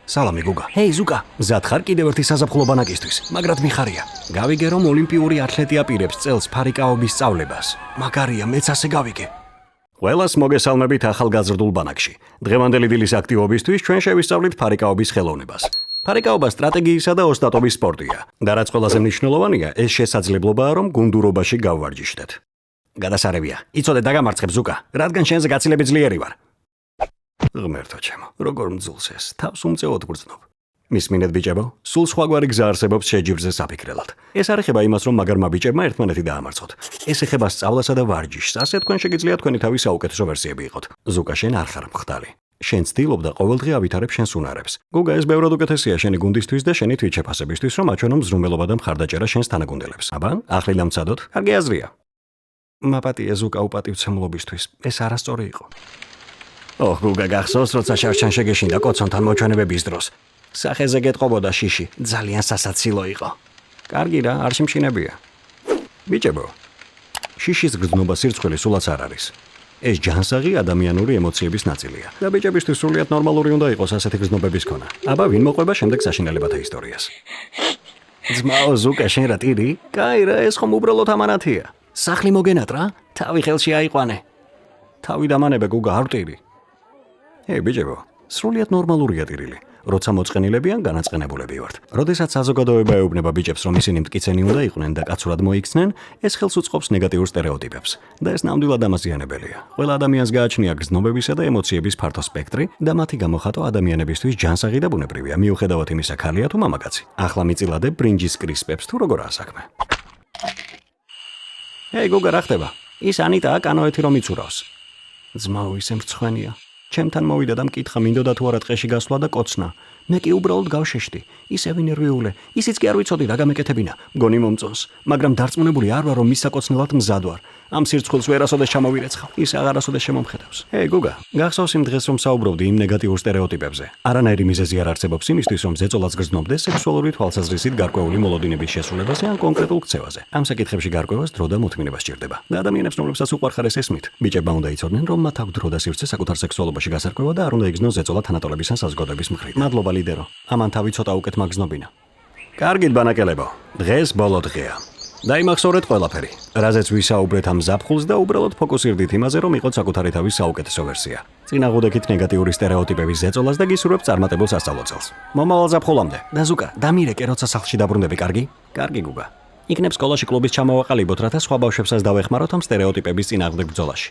სალამი გუგა. ჰეი ზუკა, მზად ხარ კიდევ ერთი საზაფხულო ბანაკისთვის, მაგრად მიხარია. გავიგე რომ ოლიმპიური ათლეტი აპირებს წელს ფარიკაობის სწავლებას. მაგარია, მეც ასე გავიგე. ყველას მოგესალმებით ახალგაზრდულ ბანაკში. დღევანდელი დილის აქტივობისთვის ჩვენ შევისწავლით ფარიკაობის ხელოვნებას. ფარიკაობა სტრატეგიისა და ოსტატობის სპორტია. და რაც ყველაზე მნიშვნელოვანია, ეს შესაძლებლობაა რომ გუნდურობაში გავვარჯიშდეთ. გადასარევია. იცოდე დაგამარცხებ ზუკა, რადგან შენზე გაცილებით ძლიერი ვარ. ღმერთო ჩემო, როგორ მძულს ეს, თავს უმწეოდ გრძნობ. მისმინეთ ბიჭებო, სულ სხვაგვარი გზა არსებობს შეჯიბრზე საფიქრელად. ეს არ ეხება იმას, რომ მაგარმა ბიჭებმა ერთმანეთი დაამარცხოთ. ეს ეხება სწავლასა და ვარჯიშს, ასე თქვენ შეგიძლიათ თქვენი თავის საუკეთესო ვერსიები იყოთ. ზუკა, შენ არ ხარ მხდალი. შენ ცდილობ და ყოველდღე ავითარებ შენს უნარებს. გუგა, ეს ბევრად უკეთესია შენი გუნდისთვის და შენი თვითშეფასებისთვის, რომ აჩვენო მზრუნველობა და მხარდაჭერა შენს თანაგუნდელებს. აბა, ახლა მცადოთ, კარგი აზრია. მაპატია ზუკა უპატივცემლობისთვის, ეს არასწორი იყო. ოჰ, გუგა, გახსოვს, როცა შარჩან შეგეშინდა კოცონთან მოჩვენებების დროს. სახეზე გეტყობოდა შიში, ძალიან სასაცილო იყო. კარგი რა, არ შემშინებია. ბიჭებო, შიშის გრძნობა სირცხვილის სულაც არ არის. ეს ჯანსაღი ადამიანური ემოციების ნაწილია. და ბიჭებისთვის სრულიად ნორმალური უნდა იყოს ასეთი გრძნობების ქონა. აბა, ვინ მოყვება შემდეგ საშინელებათა ისტორიას? ძმაო ზუკა, შენ რა ტირი? კაი რა, ეს ხომ უბრალოდ ამანათია. სახლი მოგენატრა? თავი ხელში აიყვანე. თავი დამანებე გუგა, არ ვტირი. ჰეი ბიჭებო, სრულიად ნორმალურია ტირილი. როცა მოწყენილები ან განაწყენებულები ვართ. როდესაც საზოგადოება ეუბნება ბიჭებს, რომ ისინი მტკიცენი უნდა იყვნენ და კაცურად მოიქცნენ, ეს ხელს უწყობს ნეგატიურ სტერეოტიპებს. და ეს ნამდვილად ამაზიანებელია. ყველა ადამიანს გააჩნია გრძნობებისა და ემოციების ფართო სპექტრი და მათი გამოხატვა ადამიანებისთვის ჯანსაღი და ბუნებრივია, მიუხედავად იმისა, ქალია თუ მამაკაცი. ახლა მიწილადე ბრინჯის კრისპებს თუ როგორაა საქმე. ჰეი გუგა, რა ხდება? ის ანიტაა კანოეთი რომ იცურავს. ძმაო, ისე მრცხვენია. ჩემთან მოვიდა და მკითხა მინდოდა თუ არა ტყეში გასვლა და კოცნა. მე კი უბრალოდ გავშეშდი. ისევ ნერვიული. ისიც კი არ ვიცოდი რა გამეკეთებინა. მგონი მომწონს, მაგრამ დარწმუნებული არ ვარ რომ მის საკოცნელად მზად ვარ. ამ სირცხვილს ვერასოდეს ჩამოვირეცხავ. ის აღარასოდეს შემომხედავს. ჰეი გუგა, გახსოვს იმ დღეს რომ საუბრობდი იმ ნეგატიურ სტერეოტიპებზე. არანაირი მიზეზი არ არსებობს იმისთვის რომ ზეწოლაც გრძნობდეს სექსუალური თვალსაზრისით გარკვეული მოლოდინების შესრულებაზე ან კონკრეტულ ქცევაზე. ამ საკითხებში გარკვევას დრო და მოთმინება სჭირდება. და ადამიანებს, რომლებსაც უყვარხარ ეს ესმით, ბიჭებმა უნდა იცოდნენ რომ მათ აქვს დრო და სივრცე საკუთარ სექსუალობაში გასარკვევა და არ უნდა იგრძნოს ზეწოლა თანატოლების ან საზოგადოების მხრით. მადლობა ლიდერო. ამან თავი ცოტა უკეთ მაგზნობინა. კარგით ბანაკელებო, დღეს ბოლო დღეა. დაიმახსოვრეთ ყველაფერი, რაზეც ვისაუბრეთ ამ ზაფხულს და უბრალოდ ფოკუსირდით იმაზე, რომ იყოთ საკუთარი თავის საუკეთესო ვერსია. წინაღუდექით ნეგატიური სტერეოტიპების ზეწოლას და გისურვებთ წარმატებულ სასწავლო წელს. მომავალ ზაფხულამდე. და ზუკა, დამირეკე, როცა სახლში დაბრუნდები, კარგი? კარგი გუგა. იქნებ სკოლაში კლუბის ჩამოვაყალიბოთ, რათა სხვა ბავშვებსაც დავეხმაროთ ამ სტერეოტიპების წინააღმდეგ ბრძოლაში.